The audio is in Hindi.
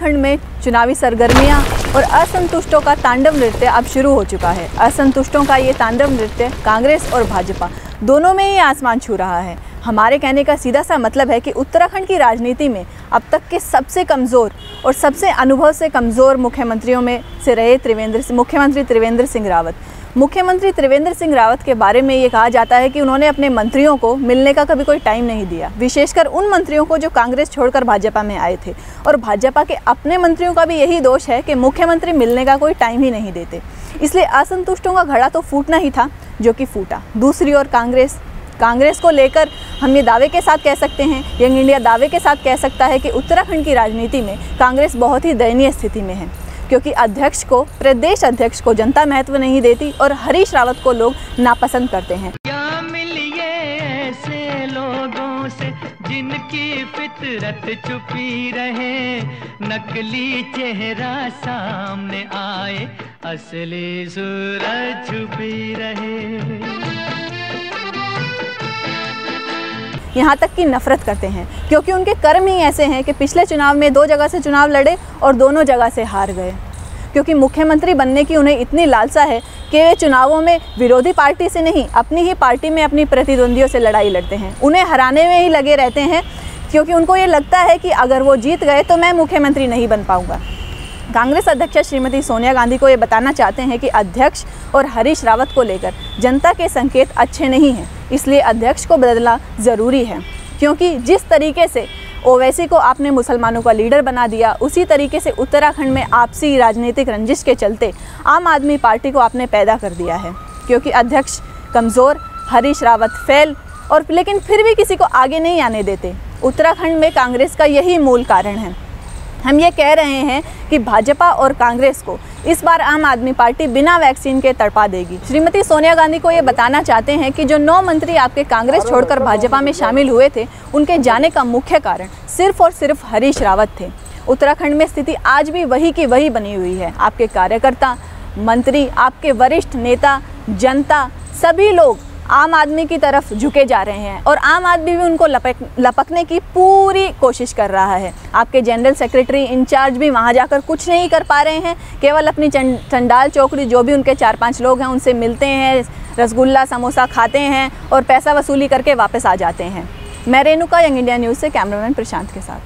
उत्तराखंड में चुनावी सरगर्मियां और असंतुष्टों का तांडव नृत्य अब शुरू हो चुका है। असंतुष्टों का ये तांडव नृत्य कांग्रेस और भाजपा दोनों में ही आसमान छू रहा है। हमारे कहने का सीधा सा मतलब है कि उत्तराखंड की राजनीति में अब तक के सबसे कमज़ोर और सबसे अनुभव से कमज़ोर मुख्यमंत्रियों में से रहे मुख्यमंत्री त्रिवेंद्र सिंह रावत। मुख्यमंत्री त्रिवेंद्र सिंह रावत के बारे में ये कहा जाता है कि उन्होंने अपने मंत्रियों को मिलने का कभी कोई टाइम नहीं दिया, विशेषकर उन मंत्रियों को जो कांग्रेस छोड़कर भाजपा में आए थे। और भाजपा के अपने मंत्रियों का भी यही दोष है कि मुख्यमंत्री मिलने का कोई टाइम ही नहीं देते। इसलिए असंतुष्टों का घड़ा तो फूटना ही था, जो कि फूटा। दूसरी ओर कांग्रेस को लेकर हम ये दावे के साथ कह सकते हैं, यंग इंडिया दावे के साथ कह सकता है कि उत्तराखंड की राजनीति में कांग्रेस बहुत ही दयनीय स्थिति में है, क्योंकि प्रदेश अध्यक्ष को जनता महत्व नहीं देती और हरीश रावत को लोग नापसंद करते हैं। क्या मिलिए ऐसे लोगों से जिनकी फितरत छुपी रहे, नकली चेहरा सामने आए, असली सूरत छुपी रहे। यहाँ तक कि नफरत करते हैं, क्योंकि उनके कर्म ही ऐसे हैं कि पिछले चुनाव में 2 जगह से चुनाव लड़े और दोनों जगह से हार गए। क्योंकि मुख्यमंत्री बनने की उन्हें इतनी लालसा है कि वे चुनावों में विरोधी पार्टी से नहीं, अपनी ही पार्टी में अपनी प्रतिद्वंदियों से लड़ाई लड़ते हैं। उन्हें हराने में ही लगे रहते हैं, क्योंकि उनको ये लगता है कि अगर वो जीत गए तो मैं मुख्यमंत्री नहीं बन पाऊँगा। कांग्रेस अध्यक्ष श्रीमती सोनिया गांधी को ये बताना चाहते हैं कि अध्यक्ष और हरीश रावत को लेकर जनता के संकेत अच्छे नहीं हैं, इसलिए अध्यक्ष को बदलना ज़रूरी है। क्योंकि जिस तरीके से ओवैसी को आपने मुसलमानों का लीडर बना दिया, उसी तरीके से उत्तराखंड में आपसी राजनीतिक रंजिश के चलते आम आदमी पार्टी को आपने पैदा कर दिया है। क्योंकि अध्यक्ष कमज़ोर, हरीश रावत फेल, और लेकिन फिर भी किसी को आगे नहीं आने देते। उत्तराखंड में कांग्रेस का यही मूल कारण है। हम ये कह रहे हैं कि भाजपा और कांग्रेस को इस बार आम आदमी पार्टी बिना वैक्सीन के तड़पा देगी। श्रीमती सोनिया गांधी को ये बताना चाहते हैं कि जो 9 मंत्री आपके कांग्रेस छोड़कर भाजपा में शामिल हुए थे, उनके जाने का मुख्य कारण सिर्फ और सिर्फ हरीश रावत थे। उत्तराखंड में स्थिति आज भी वही की वही बनी हुई है। आपके कार्यकर्ता, मंत्री, आपके वरिष्ठ नेता, जनता, सभी लोग आम आदमी की तरफ झुके जा रहे हैं और आम आदमी भी उनको लपकने की पूरी कोशिश कर रहा है। आपके जनरल सेक्रेटरी इंचार्ज भी वहां जाकर कुछ नहीं कर पा रहे हैं, केवल अपनी चंडाल चौकड़ी जो भी उनके 4-5 लोग हैं उनसे मिलते हैं, रसगुल्ला समोसा खाते हैं और पैसा वसूली करके वापस आ जाते हैं। मैं रेणुका, यंग इंडिया न्यूज़ से कैमरामैन प्रशांत के साथ।